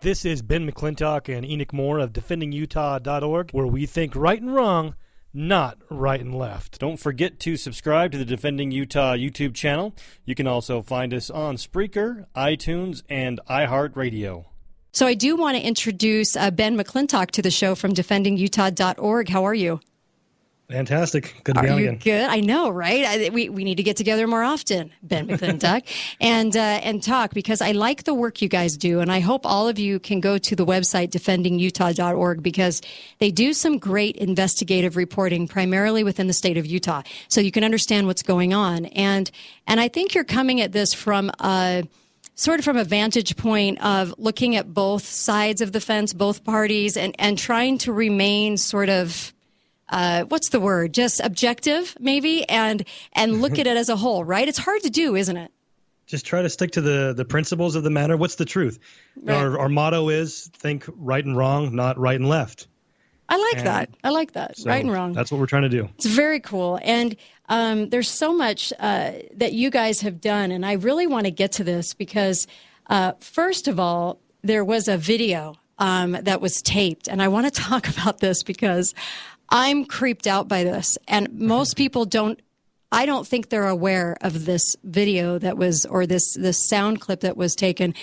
This is Ben McClintock and Enoch Moore of DefendingUtah.org, where we think right and wrong, not right and left. Don't forget to subscribe to the Defending Utah YouTube channel. You can also find us on Spreaker, iTunes, and iHeartRadio. So I do want to introduce Ben McClintock to the show from DefendingUtah.org. How are you? Fantastic. Good to be on again. Good. I know, right? We need to get together more often, Ben McClintock, and talk, because I like the work you guys do, and I hope all of you can go to the website defendingutah.org, because they do some great investigative reporting, primarily within the state of Utah, so you can understand what's going on. And I think you're coming at this from sort of from a vantage point of looking at both sides of the fence, both parties, and trying to remain sort of what's the word? Just objective, maybe, and look at it as a whole, right? It's hard to do, isn't it? Just try to stick to the principles of the matter. What's the truth? Right. Our motto is think right and wrong, not right and left. I like that. So right and wrong. That's what we're trying to do. It's very cool. And there's so much that you guys have done, and I really want to get to this because, first of all, there was a video that was taped, and I want to talk about this because I'm creeped out by this, and most people I don't think they're aware of this video that was, or this sound clip that was taken.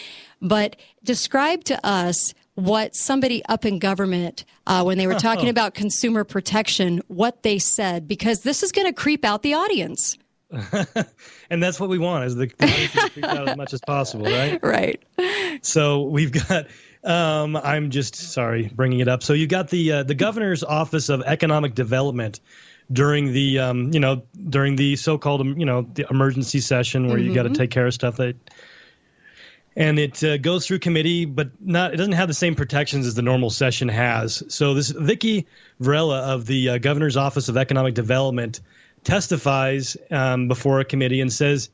But describe to us what somebody up in government, when they were talking about consumer protection, what they said, because this is going to creep out the audience. And that's what we want, is the audience to creep out as much as possible, right? Right. So we've got... I'm just sorry bringing it up. So you got the governor's office of economic development during the during the so-called the emergency session where you got to take care of stuff and it goes through committee, but it doesn't have the same protections as the normal session has. So this Vicky Varela of the governor's office of economic development testifies before a committee and says,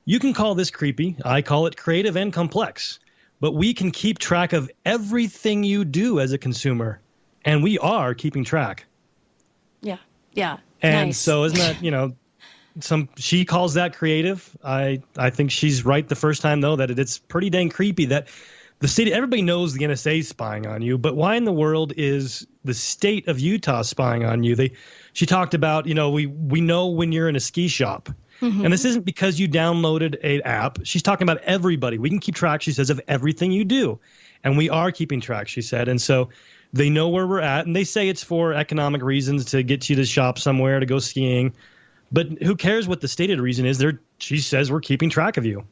"You can call this creepy. I call it creative and complex. But we can keep track of everything you do as a consumer, and we are keeping track." Yeah. And nice. So isn't that, she calls that creative. I think she's right the first time, though, that it's pretty dang creepy that the state, everybody knows the NSA is spying on you, but why in the world is the state of Utah spying on you? She talked about, we know when you're in a ski shop. And this isn't because you downloaded an app. She's talking about everybody. We can keep track, she says, of everything you do. And we are keeping track, she said. And so they know where we're at. And they say it's for economic reasons, to get you to shop somewhere, to go skiing. But who cares what the stated reason is? She says we're keeping track of you.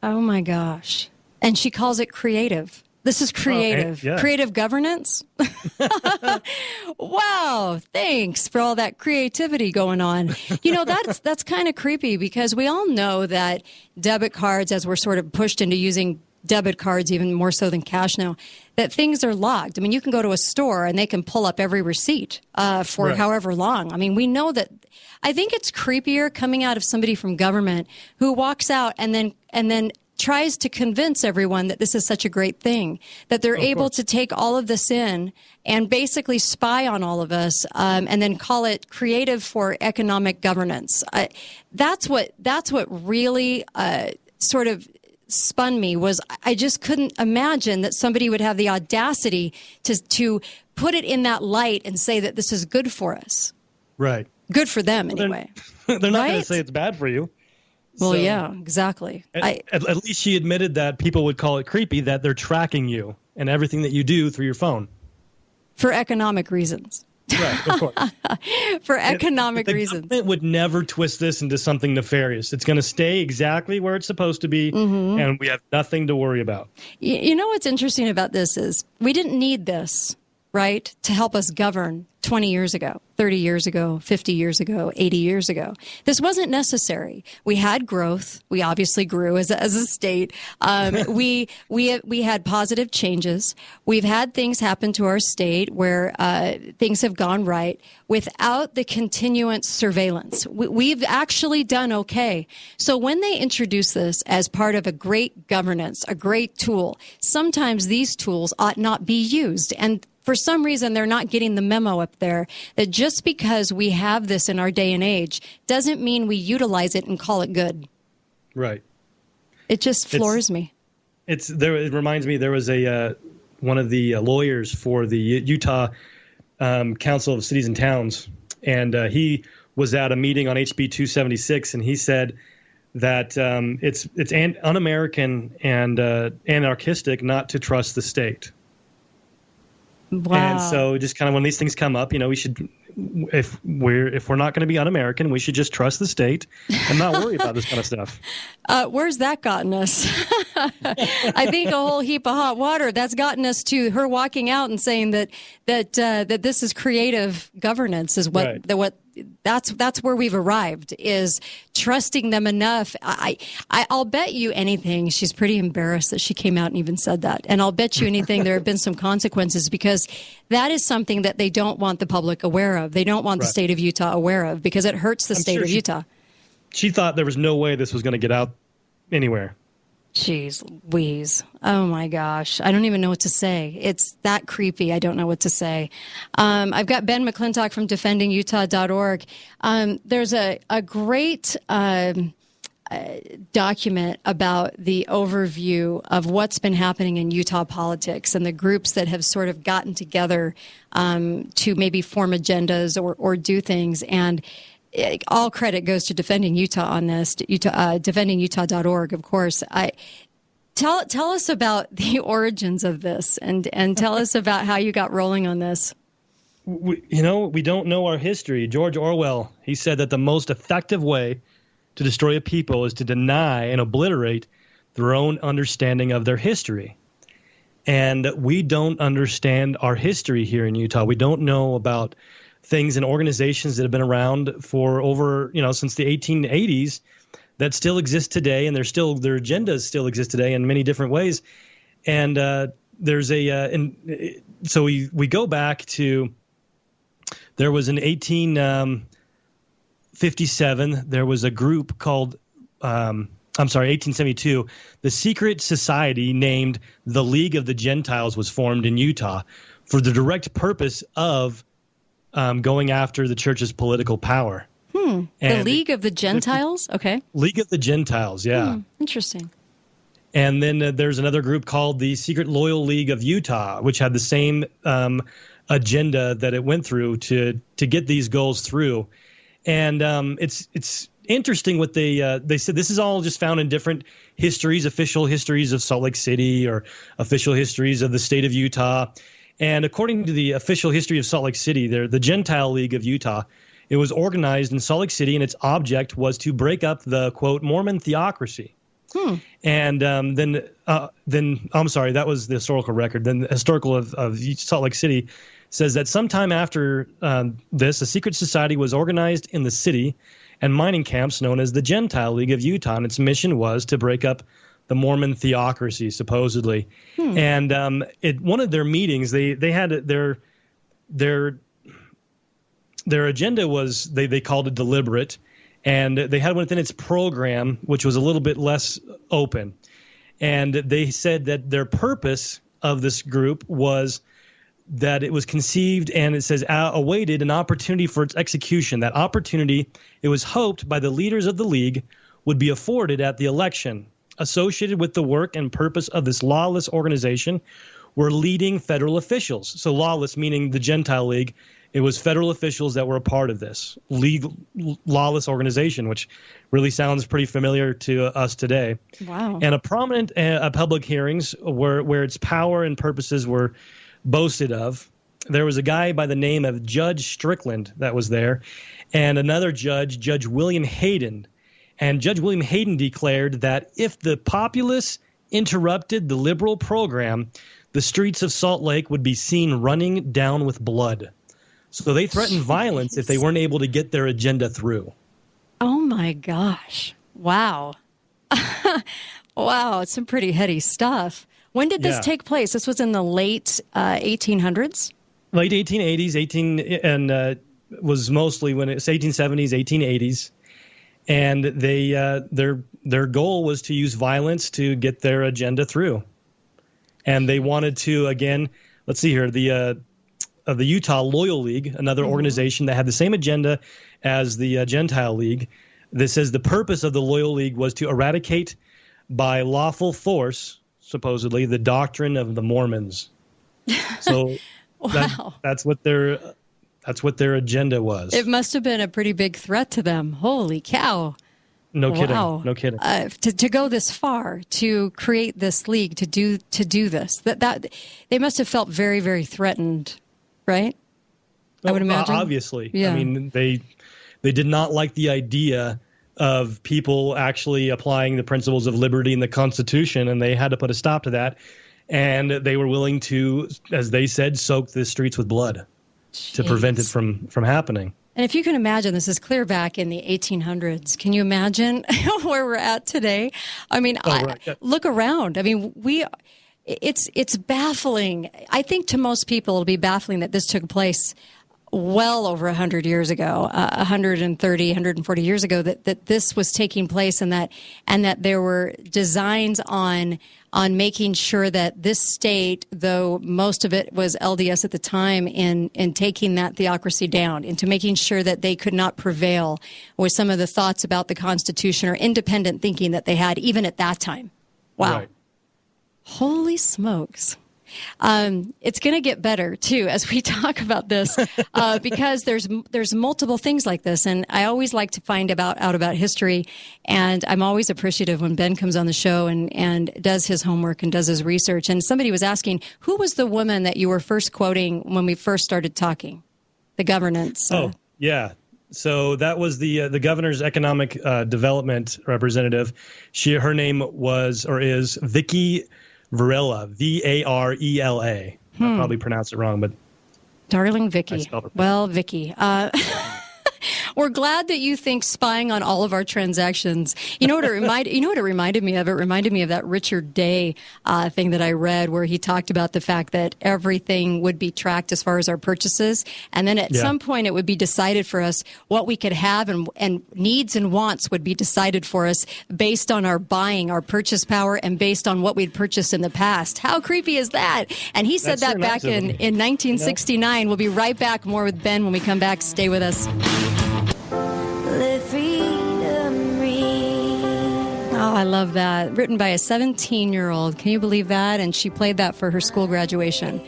Oh, my gosh. And she calls it creative. This is creative. Creative governance. Wow. Thanks for all that creativity going on. That's kind of creepy, because we all know that debit cards, as we're sort of pushed into using debit cards even more so than cash now, that things are logged. I mean, you can go to a store and they can pull up every receipt for however long. I mean, we know that. I think it's creepier coming out of somebody from government who walks out and then tries to convince everyone that this is such a great thing, that they're able to take all of this in and basically spy on all of us, and then call it creative for economic governance. That's what really sort of spun me, was I just couldn't imagine that somebody would have the audacity to put it in that light and say that this is good for us. Right. Good for them, anyway. They're not going to say it's bad for you. Well, so, yeah, exactly. At least she admitted that people would call it creepy, that they're tracking you and everything that you do through your phone. For economic reasons. Right, of course. For economic reasons. The government would never twist this into something nefarious. It's going to stay exactly where it's supposed to be, and we have nothing to worry about. You know what's interesting about this is we didn't need this, right, to help us govern 20 years ago, 30 years ago, 50 years ago, 80 years ago. This wasn't necessary. We had growth. We obviously grew as a state. We had positive changes. We've had things happen to our state where things have gone right without the continuance surveillance. We've actually done okay. So when they introduce this as part of a great governance, a great tool, sometimes these tools ought not be used. And for some reason, they're not getting the memo up there that just because we have this in our day and age doesn't mean we utilize it and call it good. Right. It just floors me. It reminds me, there was one of the lawyers for the Utah Council of Cities and Towns, and he was at a meeting on HB 276, and he said that it's un-American and anarchistic not to trust the state. Wow. And so, just kind of when these things come up, we should, if we're not going to be un-American, we should just trust the state and not worry about this kind of stuff. Where's that gotten us? I think a whole heap of hot water. That's gotten us to her walking out and saying that this is creative governance is what Right. That's where we've arrived, is trusting them enough. I'll bet you anything she's pretty embarrassed that she came out and even said that. And I'll bet you anything there have been some consequences, because that is something that they don't want the public aware of. They don't want the state of Utah aware of, because it hurts the state of Utah. She thought there was no way this was going to get out anywhere. Jeez Louise. Oh, my gosh. I don't even know what to say. It's that creepy. I don't know what to say. I've got Ben McClintock from defendingutah.org. There's a great document about the overview of what's been happening in Utah politics and the groups that have sort of gotten together to maybe form agendas or do things. And all credit goes to Defending Utah on this, defendingutah.org, of course. Tell us about the origins of this, and tell us about how you got rolling on this. We don't know our history. George Orwell, he said that the most effective way to destroy a people is to deny and obliterate their own understanding of their history. And we don't understand our history here in Utah. We don't know about things and organizations that have been around for over, since the 1880s that still exist today, and their agendas still exist today in many different ways. And so we go back to, there was in 1857, there was a group called, 1872, the secret society named the League of the Gentiles was formed in Utah for the direct purpose of going after the church's political power. The League of the Gentiles? Okay. League of the Gentiles, yeah. Interesting. And then there's another group called the Secret Loyal League of Utah, which had the same agenda that it went through to get these goals through. And it's interesting what they said. This is all just found in different histories, official histories of Salt Lake City or official histories of the state of Utah. And according to the official history of Salt Lake City, the Gentile League of Utah, it was organized in Salt Lake City, and its object was to break up the, quote, Mormon theocracy. And then I'm sorry, that was the historical record. Then the historical of Salt Lake City says that sometime after this, a secret society was organized in the city and mining camps known as the Gentile League of Utah, and its mission was to break up the Mormon theocracy, supposedly. And at one of their meetings, they had their agenda was they called it deliberate, and they had within its program, which was a little bit less open. And they said that their purpose of this group was that it was conceived, and it says awaited an opportunity for its execution. That opportunity, it was hoped by the leaders of the league, would be afforded at the election. Associated with the work and purpose of this lawless organization were leading federal officials. So lawless meaning the Gentile League. It was federal officials that were a part of this lawless organization, which really sounds pretty familiar to us today. Wow. And a prominent public hearings where its power and purposes were boasted of. There was a guy by the name of Judge Strickland that was there, and another judge, Judge William Hayden. And Judge William Hayden declared that if the populace interrupted the liberal program, the streets of Salt Lake would be seen running down with blood. So they threatened violence if they weren't able to get their agenda through. Oh, my gosh. Wow. Wow, it's some pretty heady stuff. When did this take place? This was in the late 1800s? Late 1880s, and was mostly when it's 1870s, 1880s. And they their goal was to use violence to get their agenda through. And they wanted to, again, let's see here, the Utah Loyal League, another organization that had the same agenda as the Gentile League. This says the purpose of the Loyal League was to eradicate by lawful force, supposedly, the doctrine of the Mormons. So Wow. that's what their agenda was. It must have been a pretty big threat to them. Holy cow. No kidding. Wow. No kidding. To go this far, to create this league, to do this, that they must have felt very, very threatened, right? I would imagine. Obviously. Yeah. I mean, they did not like the idea of people actually applying the principles of liberty in the Constitution, and they had to put a stop to that. And they were willing to, as they said, soak the streets with blood to prevent it from happening. And if you can imagine, this is clear back in the 1800s. Can you imagine where we're at today? I mean, look around. I mean, it's baffling. I think to most people, it'll be baffling that this took place well over 100 years ago, 130, 140 years ago, that this was taking place, and that there were designs on making sure that this state, though most of it was LDS at the time, in taking that theocracy down, into making sure that they could not prevail with some of the thoughts about the Constitution or independent thinking that they had even at that time. Wow. Right. Holy smokes. It's going to get better too as we talk about this, because there's multiple things like this, and I always like to find out about history, and I'm always appreciative when Ben comes on the show and does his homework and does his research. And somebody was asking, who was the woman that you were first quoting when we first started talking? The governance. Oh, yeah. So that was the governor's economic development representative. Her name was or is Vicky Varela, Varela. I probably pronounced it wrong, but darling Vicky. Well, Vicky, we're glad that you think spying on all of our transactions. You know what it reminded me of? It reminded me of that Richard Day thing that I read, where he talked about the fact that everything would be tracked as far as our purchases, and then at some point it would be decided for us what we could have, and needs and wants would be decided for us based on our buying, our purchase power, and based on what we'd purchased in the past. How creepy is that? And he said that back in 1969. We'll be right back. More with Ben when we come back. Stay with us. Oh, I love that. Written by a 17-year-old. Can you believe that? And she played that for her school graduation.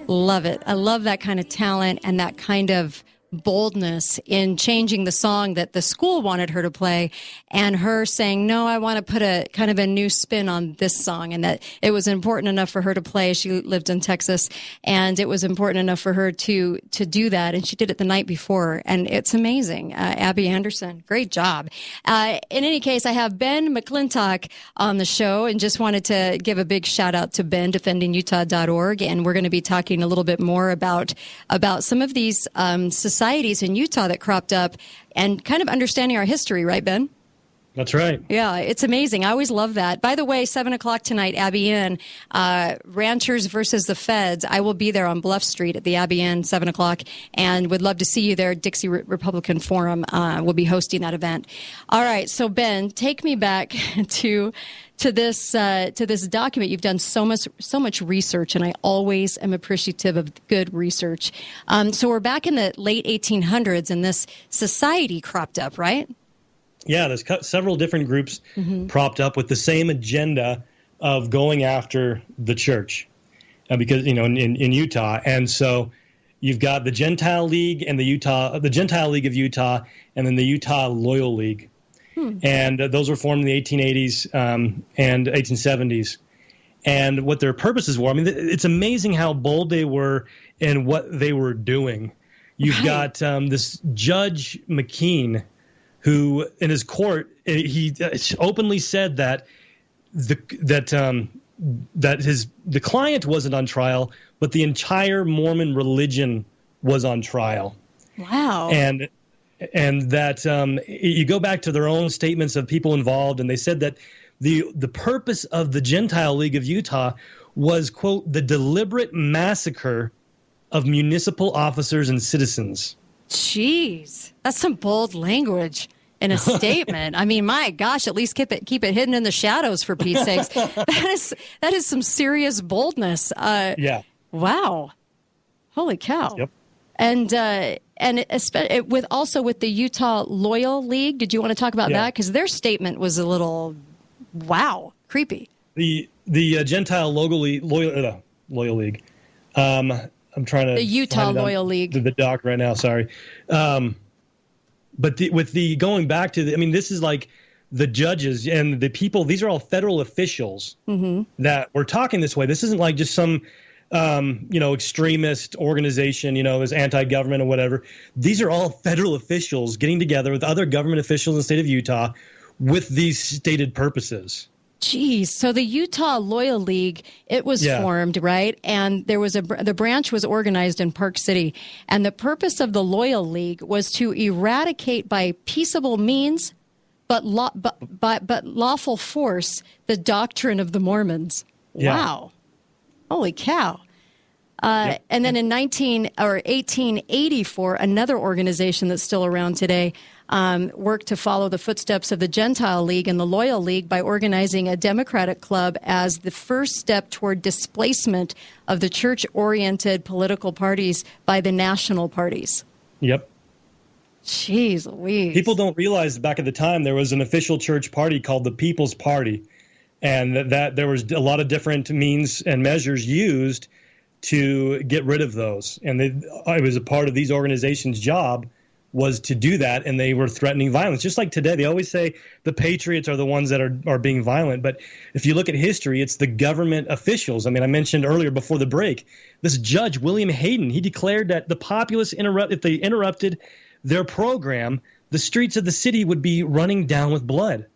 Love it. I love that kind of talent and that kind of boldness in changing the song that the school wanted her to play, and her saying, no, I want to put a kind of a new spin on this song, and that it was important enough for her to play. She lived in Texas, and it was important enough for her to do that, and she did it the night before, and it's amazing. Abby Anderson, great job. In any case, I have Ben McClintock on the show, and just wanted to give a big shout out to Ben, defendingutah.org, and we're going to be talking a little bit more about some of these societies in Utah that cropped up, and kind of understanding our history, right, Ben? That's right. Yeah, it's amazing. I always love that. By the way, 7 o'clock tonight, Abbey Inn, Ranchers versus the Feds. I will be there on Bluff Street at the Abbey Inn, 7 o'clock, and would love to see you there. Dixie Republican Forum will be hosting that event. All right, so Ben, take me back to this document. You've done so much research, and I always am appreciative of good research. So we're back in the late 1800s, and this society cropped up, right? Yeah, there's several different groups propped up with the same agenda of going after the church, because in Utah, and so you've got the Gentile League and the Gentile League of Utah, and then the Utah Loyal League. And those were formed in the 1880s and 1870s. And what their purposes were, I mean, it's amazing how bold they were in what they were doing. You've got this Judge McKean, who in his court, he openly said that the client wasn't on trial, but the entire Mormon religion was on trial. Wow. And that you go back to their own statements of people involved, and they said that the purpose of the Gentile League of Utah was, quote, the deliberate massacre of municipal officers and citizens. Jeez, that's some bold language in a statement. I mean, my gosh, at least keep it hidden in the shadows, for Pete's sakes. That is some serious boldness. Yeah. Wow. Holy cow. Yep. And especially with the Utah Loyal League, did you want to talk about that? Because their statement was a little, creepy. The Gentile Loyal League I'm trying to the Utah Loyal League, the doc right now. Sorry, but with the going back to I mean, this is like the judges and the people. These are all federal officials that were talking this way. This isn't like just some extremist organization, is anti-government or whatever. These are all federal officials getting together with other government officials in the state of Utah with these stated purposes. Geez. So the Utah Loyal League, it was formed, right? And there was the branch was organized in Park City. And the purpose of the Loyal League was to eradicate by peaceable means, but lawful force, the doctrine of the Mormons. Yeah. Wow. Holy cow. And then in 1884, another organization that's still around today worked to follow the footsteps of the Gentile League and the Loyal League by organizing a Democratic club as the first step toward displacement of the church-oriented political parties by the national parties. Yep. Jeez Louise. People don't realize back at the time there was an official church party called the People's Party, and that there was a lot of different means and measures used to get rid of those. And it was a part of these organizations' job was to do that, and they were threatening violence. Just like today, they always say the patriots are the ones that are being violent. But if you look at history, it's the government officials. I mean, I mentioned earlier before the break, this judge, William Hayden, he declared that the populace, if they interrupted their program, the streets of the city would be running down with blood.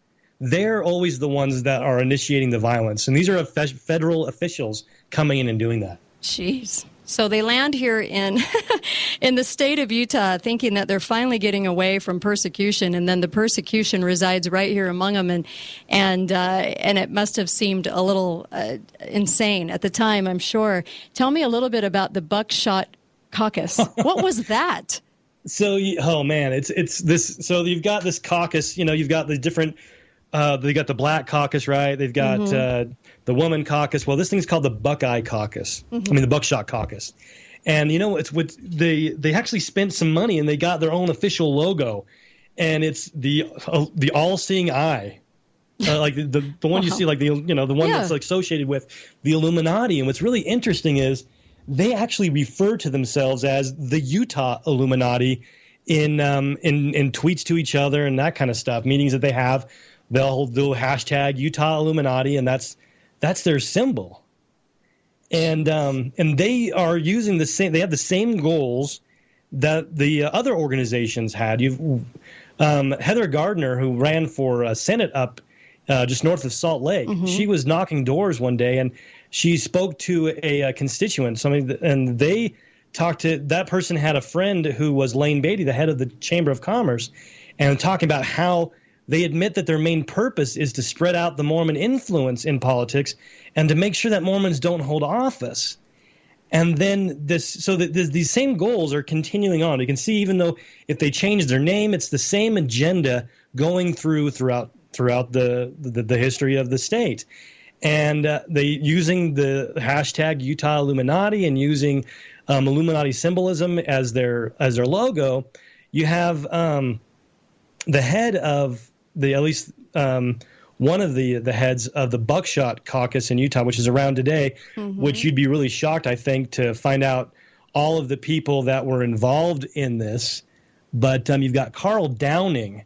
They're always the ones that are initiating the violence. And these are federal officials coming in and doing that. Jeez. So they land here in in the state of Utah thinking that they're finally getting away from persecution, and then the persecution resides right here among them, and it must have seemed a little insane at the time, I'm sure. Tell me a little bit about the Buckshot Caucus. What was that? So, oh man, it's this. So you've got this caucus. You've got the different. They got the Black Caucus, right? They've got the Woman Caucus. Well, this thing's called the Buckeye Caucus. The Buckshot Caucus. And it's what they actually spent some money and they got their own official logo, and it's the all-seeing eye, like the one you see, like the one that's like associated with the Illuminati. And what's really interesting is they actually refer to themselves as the Utah Illuminati in tweets to each other and that kind of stuff, meetings that they have. They'll do hashtag Utah Illuminati, and that's their symbol. And they are using the same. They have the same goals that the other organizations had. You've Heather Gardner, who ran for Senate up just north of Salt Lake. She was knocking doors one day, and she spoke to a constituent. And they talked to that person. Had a friend who was Lane Beatty, the head of the Chamber of Commerce, and talking about how they admit that their main purpose is to spread out the Mormon influence in politics and to make sure that Mormons don't hold office. And then these same goals are continuing on. You can see, even though if they change their name, it's the same agenda going throughout the history of the state. And they using the hashtag Utah Illuminati and using Illuminati symbolism as their logo. You have the head of at least one of the heads of the Buckshot Caucus in Utah, which is around today, which you'd be really shocked, I think, to find out all of the people that were involved in this. But you've got Carl Downing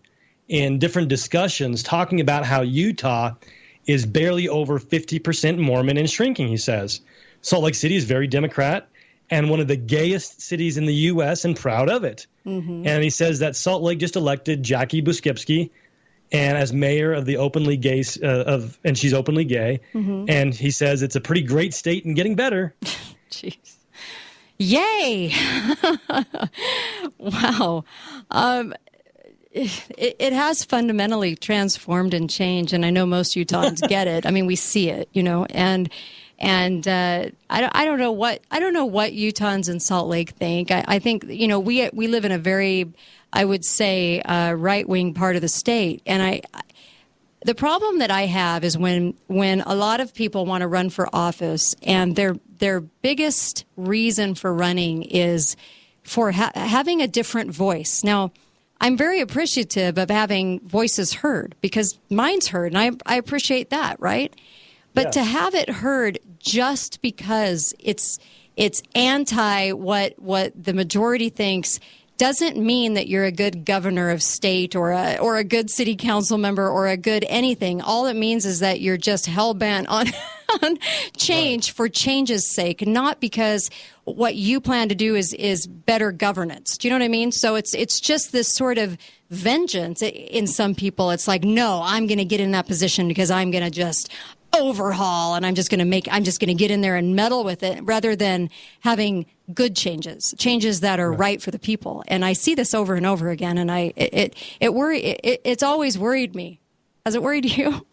in different discussions talking about how Utah is barely over 50% Mormon and shrinking, he says. Salt Lake City is very Democrat and one of the gayest cities in the U.S. and proud of it. And he says that Salt Lake just elected Jackie Buskipski and as mayor of the openly gay and she's openly gay. And he says it's a pretty great state and getting better. Jeez. Yay. Wow. It has fundamentally transformed and changed, and I know most Utahns get it. I mean, we see it, and I don't know what Utahns in Salt Lake think. I think we live in a very, I would say, right-wing part of the state, and the problem that I have is when a lot of people want to run for office, and their biggest reason for running is for having a different voice. Now, I'm very appreciative of having voices heard because mine's heard, and I appreciate that, right? But to have it heard just because it's it's anti what the majority thinks, doesn't mean that you're a good governor of state or a good city council member or a good anything. All it means is that you're just hell-bent on change for change's sake, not because what you plan to do is better governance. Do you know what I mean? So it's just this sort of vengeance in some people. It's like, no, I'm going to get in that position because I'm going to just overhaul, and I'm just going to get in there and meddle with it, rather than having good changes that are right for the people. And I see this over and over again, and it's always worried me. Has it worried you?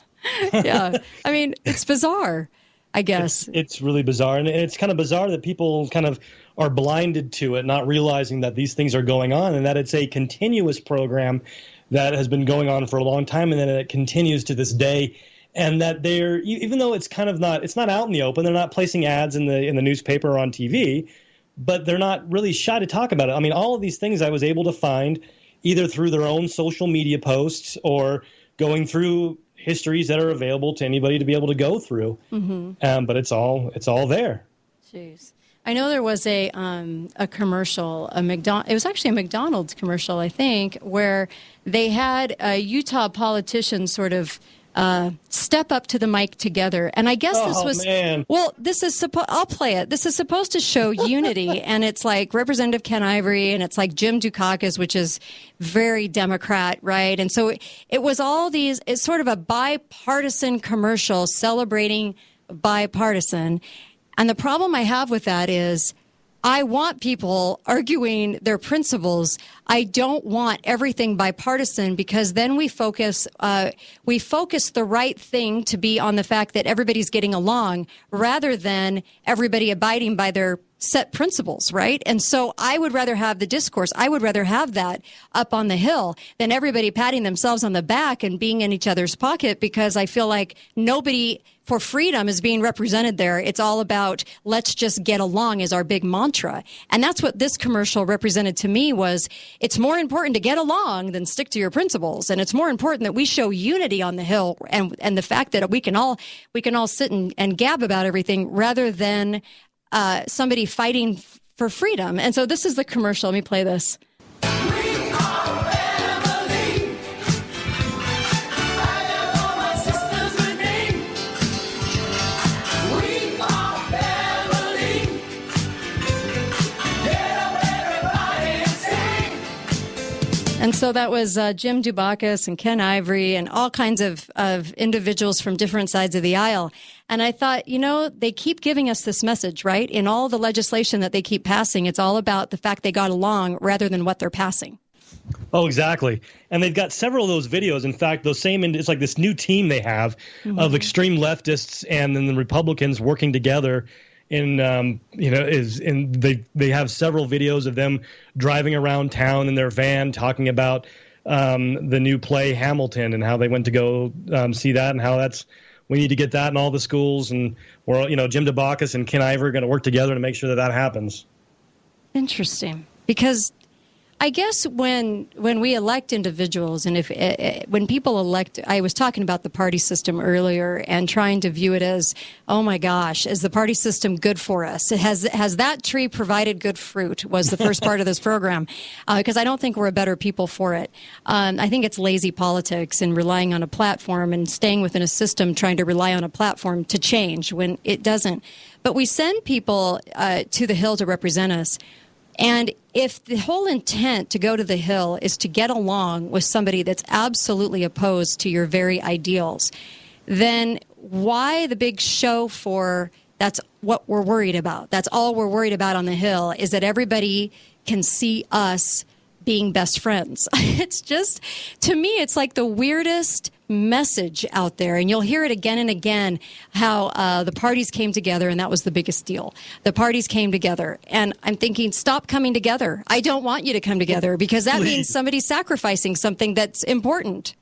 Yeah. I mean, it's bizarre, I guess. It's really bizarre, and it's kind of bizarre that people kind of are blinded to it, not realizing that these things are going on, and that it's a continuous program that has been going on for a long time, and then it continues to this day. And that they're, even though it's kind of it's not out in the open, they're not placing ads in the newspaper or on TV, but they're not really shy to talk about it. I mean, all of these things I was able to find either through their own social media posts or going through histories that are available to anybody to be able to go through. Mm-hmm. But it's all there. Jeez. I know there was a commercial, it was actually a McDonald's commercial, I think, where they had a Utah politician sort of step up to the mic together. And I guess this was, man. Well, I'll play it. This is supposed to show unity. And it's like Representative Ken Ivory, and it's like Jim Dukakis, which is very Democrat, right? And so it was it's sort of a bipartisan commercial celebrating bipartisan. And the problem I have with that is I want people arguing their principles. I don't want everything bipartisan, because then we focus the right thing to be on the fact that everybody's getting along, rather than everybody abiding by their set principles, right? And so I would rather have the discourse. I would rather have that up on the Hill than everybody patting themselves on the back and being in each other's pocket, because I feel like nobody for freedom is being represented there. It's all about let's just get along is our big mantra. And that's what this commercial represented to me was, it's more important to get along than stick to your principles. And it's more important that we show unity on the Hill, and the fact that we can all sit and gab about everything, rather than somebody fighting for freedom. And so this is the commercial. Let me play this. And so that was Jim Dukakis and Ken Ivory and all kinds of individuals from different sides of the aisle. And I thought, they keep giving us this message, right? In all the legislation that they keep passing, it's all about the fact they got along rather than what they're passing. Oh, exactly. And they've got several of those videos. In fact, it's like this new team they have of extreme leftists and then the Republicans working together. They have several videos of them driving around town in their van talking about the new play Hamilton and how they went to go see that, and how we need to get that in all the schools, and Jim Dukakis and Ken Ivory are going to work together to make sure that happens. Interesting, because I guess when we elect individuals, and when people elect, I was talking about the party system earlier and trying to view it as, oh my gosh, is the party system good for us? Has that tree provided good fruit? Was the first part of this program, because I don't think we're a better people for it. I think it's lazy politics and relying on a platform and staying within a system, trying to rely on a platform to change when it doesn't. But we send people to the Hill to represent us. And if the whole intent to go to the Hill is to get along with somebody that's absolutely opposed to your very ideals, then why the big show for that's what we're worried about? That's all we're worried about on the Hill, is that everybody can see us being best friends. It's just, to me, it's like the weirdest message out there. And you'll hear it again and again, how the parties came together, and that was the biggest deal. The parties came together. And I'm thinking, stop coming together. I don't want you to come together, because that means somebody's sacrificing something that's important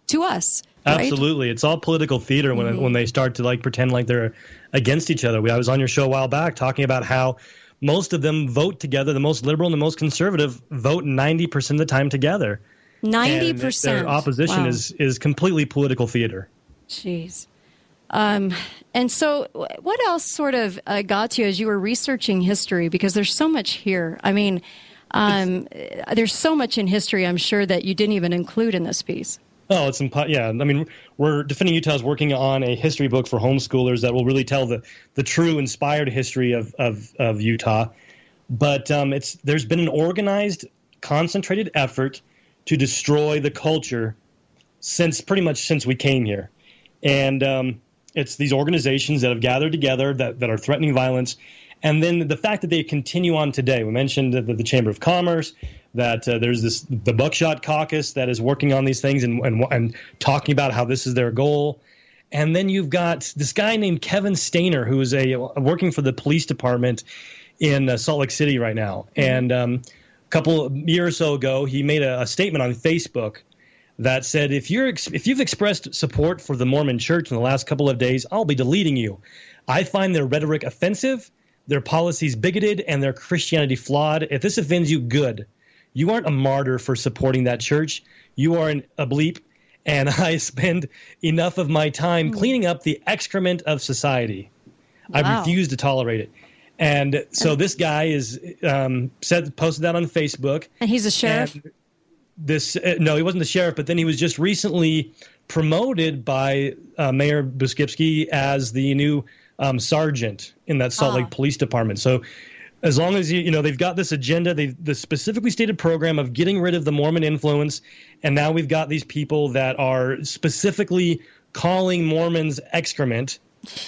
to us. Right? Absolutely. It's all political theater when they start to pretend like they're against each other. I was on your show a while back talking about how most of them vote together. The most liberal and the most conservative vote 90% of the time together. 90%. Their opposition is completely political theater. Jeez. And so what else sort of got to you as you were researching history? Because there's so much here. I mean, there's so much in history, I'm sure, that you didn't even include in this piece. Oh, yeah. I mean, we're Defending Utah is working on a history book for homeschoolers that will really tell the true inspired history of Utah. But there's been an organized, concentrated effort to destroy the culture pretty much since we came here. And it's these organizations that have gathered together that are threatening violence. And then the fact that they continue on today. We mentioned the Chamber of Commerce, that there's the Buckshot Caucus that is working on these things and talking about how this is their goal. And then you've got this guy named Kevin Stainer, who is working for the police department in Salt Lake City right now. And a couple of years or so ago, he made a statement on Facebook that said, if you've expressed support for the Mormon Church in the last couple of days, I'll be deleting you. I find their rhetoric offensive, their policies bigoted, and their Christianity flawed. If this offends you, good. You aren't a martyr for supporting that church. You are a bleep, and I spend enough of my time cleaning up the excrement of society. Wow. I refuse to tolerate it. And so this guy posted that on Facebook. And he's a sheriff? No, he wasn't the sheriff, but then he was just recently promoted by Mayor Buskipsky as the new sergeant in that Salt Lake Police Department. So as long as they've got this agenda, the specifically stated program of getting rid of the Mormon influence, and now we've got these people that are specifically calling Mormons excrement,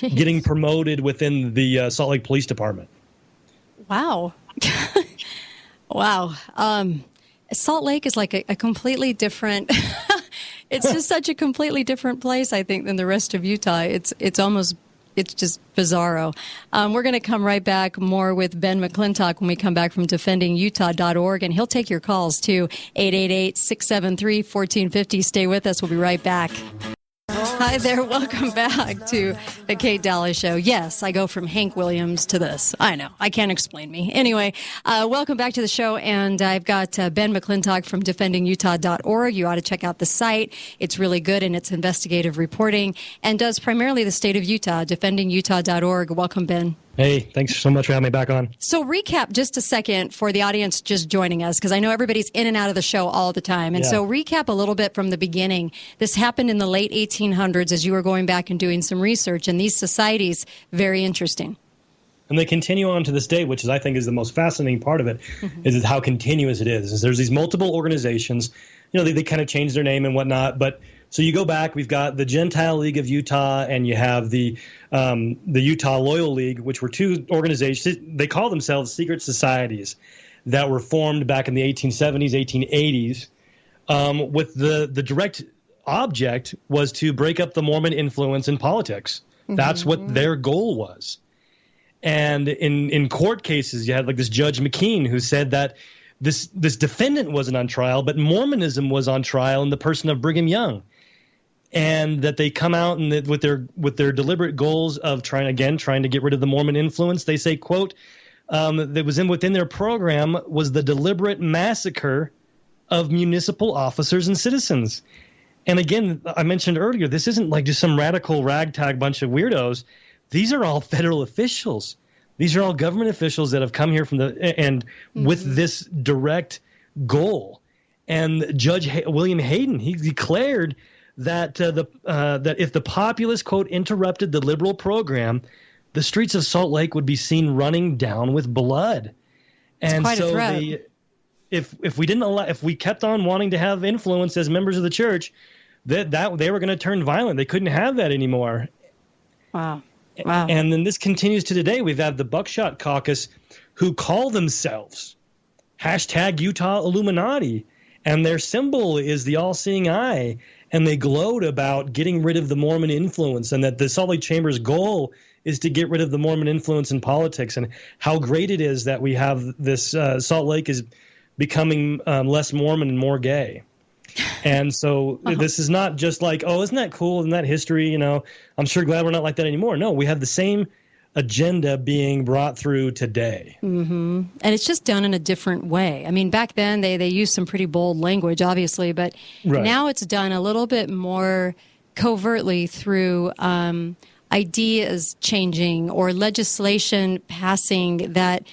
getting promoted within the Salt Lake Police Department. Wow. Wow. Salt Lake is like a completely different it's just such a completely different place, I think, than the rest of Utah. It's just bizarro. We're going to come right back more with Ben McClintock when we come back from defendingutah.org, and he'll take your calls too. 888-673-1450. Stay with us. We'll be right back. Hi there. Welcome back to the Kate Dalley Show. Yes, I go from Hank Williams to this. I know. I can't explain me. Anyway, welcome back to the show. And I've got Ben McClintock from defendingutah.org. You ought to check out the site. It's really good in its investigative reporting and does primarily the state of Utah, defendingutah.org. Welcome, Ben. Hey, thanks so much for having me back on. So recap just a second for the audience just joining us, because I know everybody's in and out of the show all the time. And so recap a little bit from the beginning. This happened in the late 1800s as you were going back and doing some research, and these societies, very interesting. And they continue on to this day, which I think is the most fascinating part of it, is how continuous it is. There's these multiple organizations, they kind of change their name and whatnot, but so you go back, we've got the Gentile League of Utah, and you have the Utah Loyal League, which were two organizations. They call themselves secret societies that were formed back in the 1870s, 1880s, with the direct object was to break up the Mormon influence in politics. That's what their goal was. And in court cases, you had like this Judge McKean who said that this defendant wasn't on trial, but Mormonism was on trial in the person of Brigham Young. And that they come out and with their deliberate goals of trying to get rid of the Mormon influence, they say, quote, that was within their program was the deliberate massacre of municipal officers and citizens. And again, I mentioned earlier, this isn't like just some radical ragtag bunch of weirdos. These are all federal officials. These are all government officials that have come here with this direct goal. And Judge William Hayden, he declared that that if the populace, quote, interrupted the liberal program, the streets of Salt Lake would be seen running down with blood. And quite so a threat. If we kept on wanting to have influence as members of the church, that they were going to turn violent. They couldn't have that anymore. Wow. And then this continues to today. We've had the Buckshot Caucus, who call themselves #Utah Illuminati, and their symbol is the all-seeing eye. And they gloat about getting rid of the Mormon influence, and that the Salt Lake Chamber's goal is to get rid of the Mormon influence in politics, and how great it is that we have this Salt Lake is becoming less Mormon and more gay. And so this is not just like, oh, isn't that cool? Isn't that history? I'm sure glad we're not like that anymore. No, we have the same agenda being brought through today. And it's just done in a different way. I mean, back then they used some pretty bold language, obviously, but now it's done a little bit more covertly through ideas changing or legislation passing that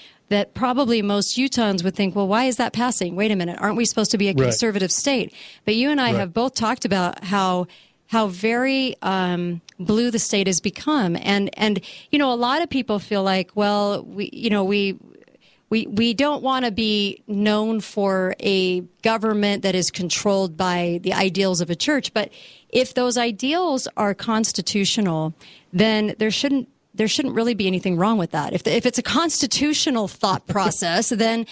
probably most Utahns would think, well, why is that passing? Wait a minute, aren't we supposed to be a conservative state? But you and I have both talked about how very blue the state has become, and a lot of people feel like, well, we don't want to be known for a government that is controlled by the ideals of a church, but if those ideals are constitutional, then there shouldn't really be anything wrong with that. If it's a constitutional thought process, then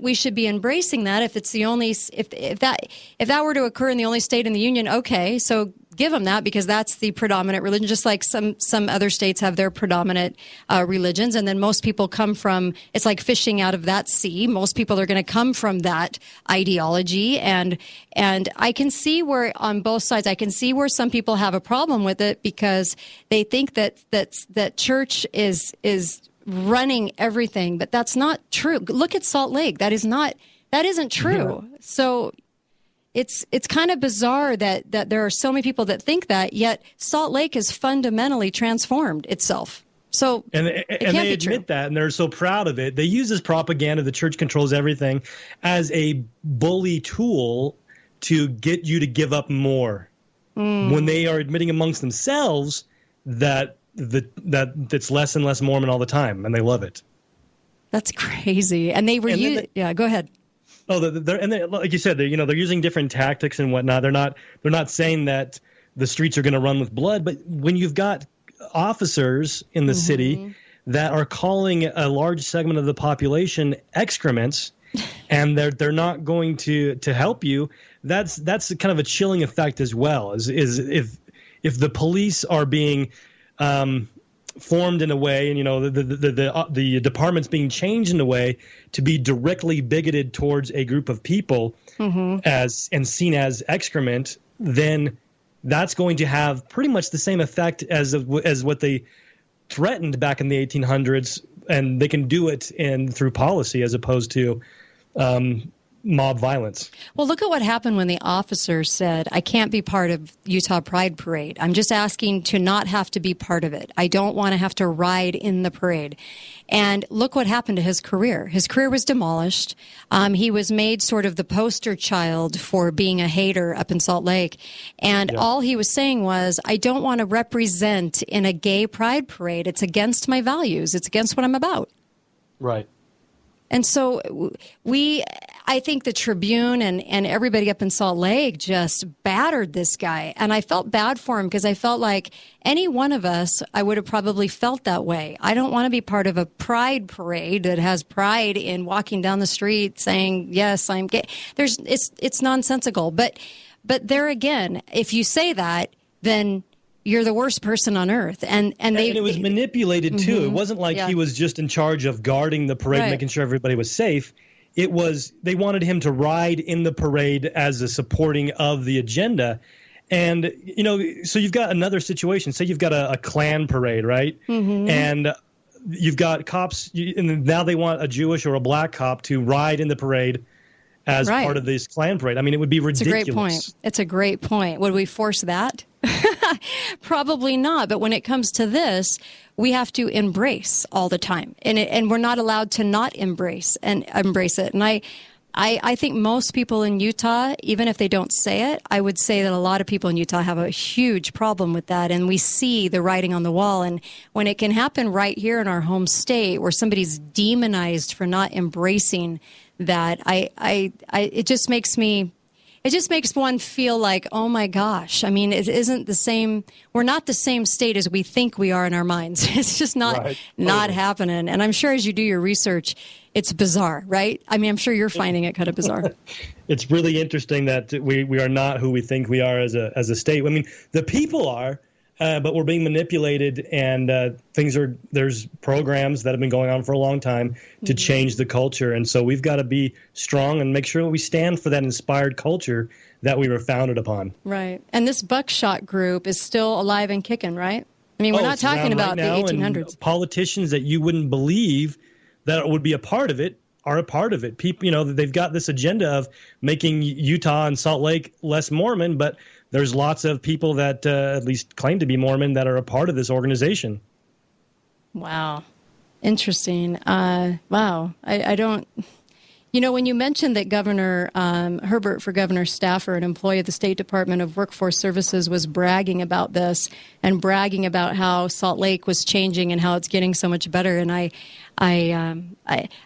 we should be embracing that. If it's the only if that were to occur in the only state in the union, okay, so give them that, because that's the predominant religion, just like some other states have their predominant religions. And then most people come from, it's like fishing out of that sea. Most people are going to come from that ideology. And I can see where on both sides, I can see where some people have a problem with it because they think that church is running everything, but that's not true. Look at Salt Lake. That isn't true. Yeah. So it's kind of bizarre that there are so many people that think that, yet Salt Lake has fundamentally transformed itself. So and they admit that, and they're so proud of it. They use this propaganda, the church controls everything, as a bully tool to get you to give up more. When they are admitting amongst themselves that it's less and less Mormon all the time, and they love it. That's crazy. And they were yeah, go ahead. Oh, like you said, they're using different tactics and whatnot. They're not saying that the streets are going to run with blood, but when you've got officers in the city that are calling a large segment of the population excrements, and they're not going to help you, that's kind of a chilling effect as well. Is if the police are being formed in a way, and the department's being changed in a way to be directly bigoted towards a group of people as and seen as excrement, then that's going to have pretty much the same effect as what they threatened back in the 1800s, and they can do it through policy as opposed to mob violence. Well, look at what happened when the officer said, I can't be part of Utah Pride Parade. I'm just asking to not have to be part of it. I don't want to have to ride in the parade. And look what happened to his career. His career was demolished. He was made sort of the poster child for being a hater up in Salt Lake. And all he was saying was, I don't want to represent in a gay pride parade. It's against my values. It's against what I'm about. Right. And so I think the Tribune and everybody up in Salt Lake just battered this guy. And I felt bad for him because I felt like any one of us, I would have probably felt that way. I don't want to be part of a pride parade that has pride in walking down the street saying, yes, I'm gay. It's nonsensical. But there again, if you say that, then you're the worst person on earth. And it was manipulated too. It wasn't like he was just in charge of guarding the parade, making sure everybody was safe. It was, they wanted him to ride in the parade as a supporting of the agenda. And, so you've got another situation. Say you've got a Klan parade, right? And you've got cops, and now they want a Jewish or a black cop to ride in the parade as part of this Klan parade. I mean, it would be ridiculous. It's a great point. Would we force that? Probably not. But when it comes to this, we have to embrace all the time, and we're not allowed to not embrace it. And I think most people in Utah, even if they don't say it, I would say that a lot of people in Utah have a huge problem with that. And we see the writing on the wall. And when it can happen right here in our home state, where somebody's demonized for not embracing that, it just makes one feel like, oh my gosh. I mean, it isn't the same. We're not the same state as we think we are in our minds. It's just not happening. And I'm sure as you do your research, it's bizarre, right? I mean, I'm sure you're finding it kind of bizarre. It's really interesting that we are not who we think we are as a state. I mean, the people are, but we're being manipulated, and there's programs that have been going on for a long time to change the culture. And so we've got to be strong and make sure that we stand for that inspired culture that we were founded upon. Right. And this Buckshot group is still alive and kicking, right? I mean, we're not talking about the 1800s. Politicians that you wouldn't believe that would be a part of it are a part of it. People, they've got this agenda of making Utah and Salt Lake less Mormon, but there's lots of people that at least claim to be Mormon that are a part of this organization. Wow. Interesting. Wow. I don't... You know, when you mentioned that Governor Herbert for governor staffer, an employee of the State Department of Workforce Services, was bragging about this and bragging about how Salt Lake was changing and how it's getting so much better, and I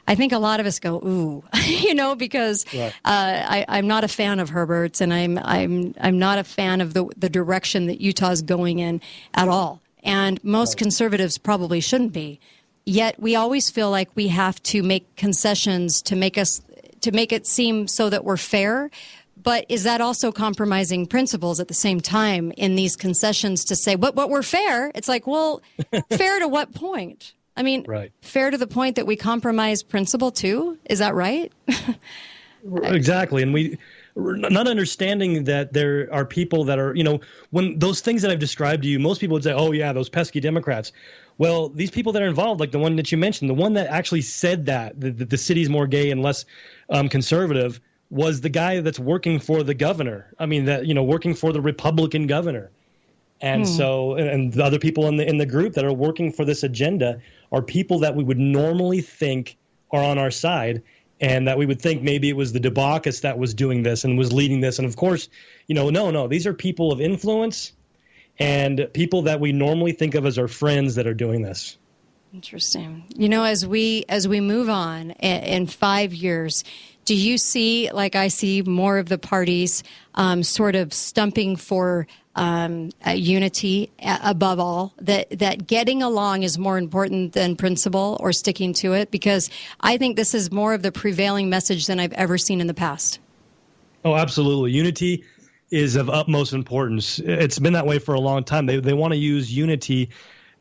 think a lot of us go, ooh, you know, because right. I'm not a fan of Herbert's, and I'm not a fan of the direction that Utah's going in at all, and most right. conservatives probably shouldn't be. Yet we always feel like we have to make concessions to make it seem so that we're fair. But is that also compromising principles at the same time in these concessions to say, what we're fair? It's like, well, fair to what point? I mean, right. fair to the point that we compromise principle too? Is that right? Exactly. And we're not understanding that there are people that are, you know, when those things that I've described to you, most people would say, oh, yeah, those pesky Democrats. Well, these people that are involved, like the one that you mentioned, the one that actually said that the city's more gay and less conservative was the guy that's working for the governor. I mean, that, you know, working for the Republican governor. And so, and the other people in the group that are working for this agenda are people that we would normally think are on our side, and that we would think maybe it was the debauchist that was doing this and was leading this. And of course, you know, no, these are people of influence and people that we normally think of as our friends that are doing this. Interesting. You know, as we move on in 5 years, do you see, like I see, more of the parties sort of stumping for unity above all, that getting along is more important than principle or sticking to it? Because I think this is more of the prevailing message than I've ever seen in the past. Oh, absolutely. Unity is of utmost importance. It's been that way for a long time. They want to use unity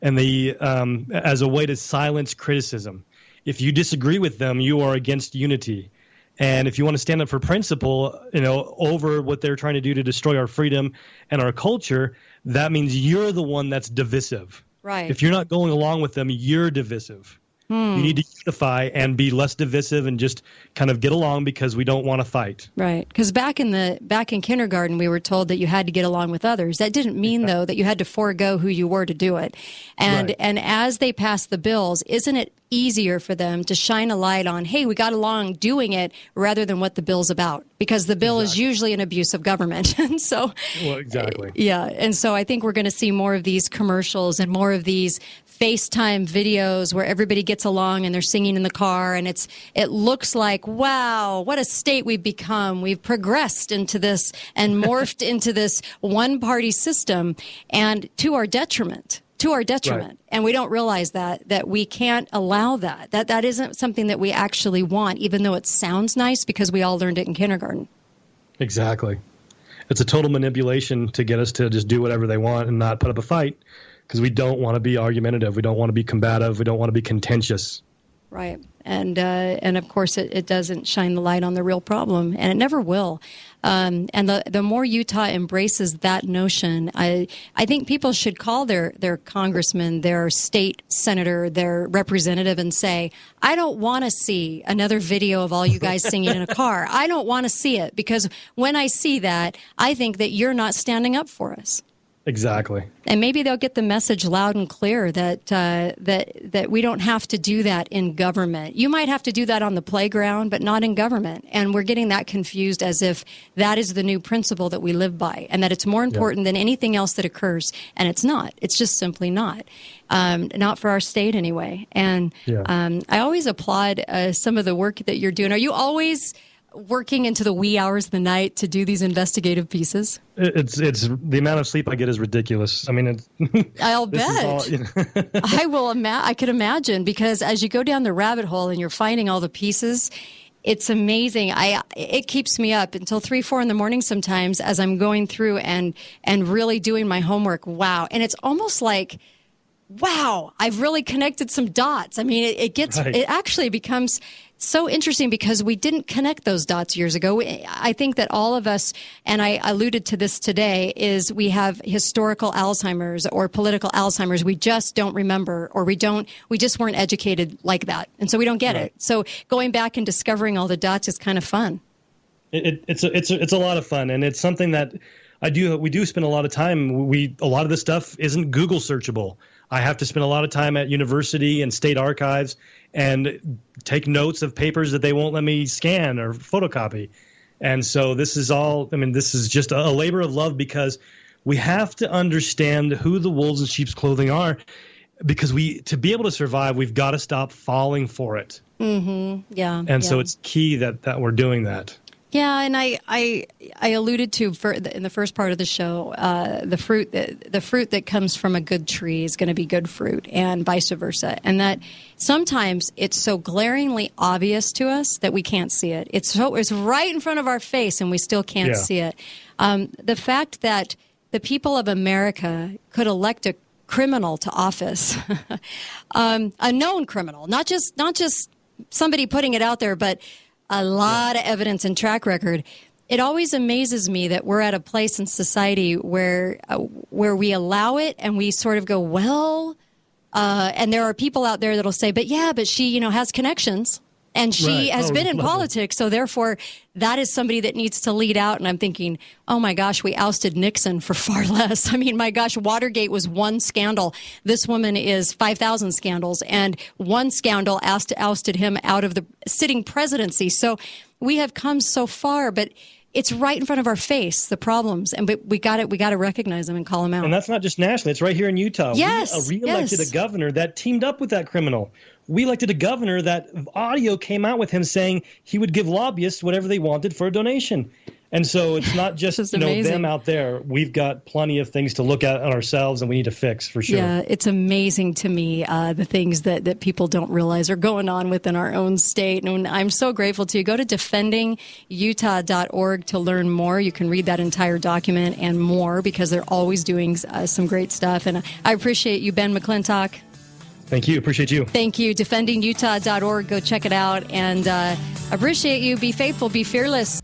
and as a way to silence criticism. If you disagree with them, you are against unity. And if you want to stand up for principle, you know, over what they're trying to do to destroy our freedom and our culture, that means you're the one that's divisive. Right. If you're not going along with them, you're divisive. You need to unify and be less divisive and just kind of get along because we don't want to fight. Right. Because back in kindergarten, we were told that you had to get along with others. That didn't mean, though, that you had to forego who you were to do it. And and as they passed the bills, isn't it easier for them to shine a light on, hey, we got along doing it, rather than what the bill's about? Because the bill is usually an abuse of government. And so, well, exactly. Yeah. And so I think we're going to see more of these commercials and more of these FaceTime videos where everybody gets along and they're singing in the car, and it looks like, wow, what a state we've become. We've progressed into this and morphed into this one-party system, and to our detriment. Right. And we don't realize that we can't allow that isn't something that we actually want, even though it sounds nice because we all learned it in kindergarten. Exactly. It's a total manipulation to get us to just do whatever they want and not put up a fight, because we don't want to be argumentative. We don't want to be combative. We don't want to be contentious. Right. And of course, it doesn't shine the light on the real problem, and it never will. And the more Utah embraces that notion, I think people should call their congressman, their state senator, their representative, and say, I don't want to see another video of all you guys singing in a car. I don't want to see it, because when I see that, I think that you're not standing up for us. Exactly. And maybe they'll get the message loud and clear that we don't have to do that in government. You might have to do that on the playground, but not in government. And we're getting that confused as if that is the new principle that we live by, and that it's more important than anything else that occurs. And it's not. It's just simply not. Not for our state anyway. And I always applaud some of the work that you're doing. Are you always working into the wee hours of the night to do these investigative pieces? It's the amount of sleep I get is ridiculous. I mean, I'll bet. All, you know. I could imagine, because as you go down the rabbit hole and you're finding all the pieces, it's amazing. It keeps me up until 3, 4 in the morning sometimes as I'm going through and really doing my homework. Wow. And it's almost like, wow, I've really connected some dots. I mean, it actually becomes so interesting because we didn't connect those dots years ago. I think that all of us, and I alluded to this today, is we have historical Alzheimer's or political Alzheimer's. We just don't remember, or we just weren't educated like that. And so we don't get it. So going back and discovering all the dots is kind of fun. It's a lot of fun. And it's something that we do spend a lot of time. A lot of this stuff isn't Google searchable. I have to spend a lot of time at university and state archives and take notes of papers that they won't let me scan or photocopy. And so this is just a labor of love, because we have to understand who the wolves in sheep's clothing are, because to be able to survive, we've got to stop falling for it. Mm-hmm. Yeah. And so it's key that we're doing that. Yeah, and I alluded to in the first part of the show, the fruit that comes from a good tree is going to be good fruit, and vice versa. And that sometimes it's so glaringly obvious to us that we can't see it. It's right in front of our face, and we still can't see it. The fact that the people of America could elect a criminal to office, a known criminal, not just somebody putting it out there, but a lot of evidence and track record. It always amazes me that we're at a place in society where we allow it, and we sort of go, well, and there are people out there that'll say, but she, has connections, and she has been in politics, so therefore that is somebody that needs to lead out. And I'm thinking, oh my gosh, we ousted Nixon for far less. I mean, my gosh, Watergate was one scandal. This woman is 5,000 scandals, and one scandal ousted him out of the sitting presidency. So we have come so far, but it's right in front of our face, the problems, and we got to recognize them and call them out. And that's not just nationally; it's right here in Utah. Yes, we re-elected a governor that teamed up with that criminal. We elected a governor that audio came out with him saying he would give lobbyists whatever they wanted for a donation. And so it's not just them out there. We've got plenty of things to look at ourselves, and we need to fix for sure. Yeah, it's amazing to me, the things that people don't realize are going on within our own state. And I'm so grateful to you. Go to defendingutah.org to learn more. You can read that entire document and more, because they're always doing some great stuff. And I appreciate you, Ben McClintock. Thank you. Appreciate you. Thank you. Defendingutah.org. Go check it out. And appreciate you. Be faithful. Be fearless.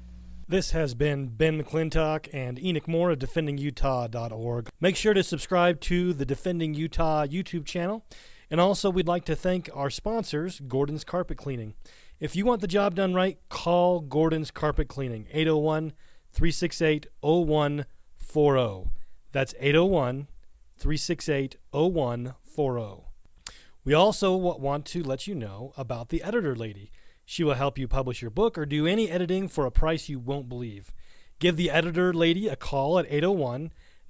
This has been Ben McClintock and Enoch Moore of defendingutah.org. Make sure to subscribe to the Defending Utah YouTube channel. And also, we'd like to thank our sponsors, Gordon's Carpet Cleaning. If you want the job done right, call Gordon's Carpet Cleaning, 801-368-0140. That's 801-368-0140. We also want to let you know about the Editor Lady. She will help you publish your book or do any editing for a price you won't believe. Give the Editor Lady a call at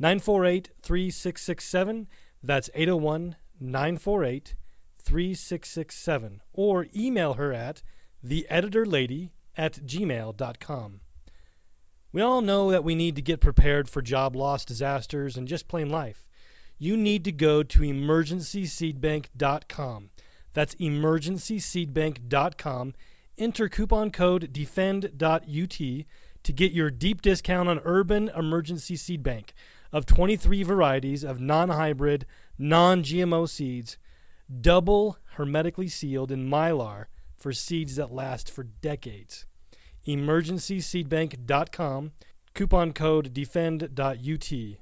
801-948-3667. That's 801-948-3667. Or email her at theeditorlady@gmail.com. We all know that we need to get prepared for job loss, disasters, and just plain life. You need to go to emergencyseedbank.com. That's emergencyseedbank.com. Enter coupon code DEFEND.UT to get your deep discount on Urban Emergency Seed Bank of 23 varieties of non-hybrid, non-GMO seeds, double hermetically sealed in Mylar for seeds that last for decades. emergencyseedbank.com, coupon code DEFEND.UT.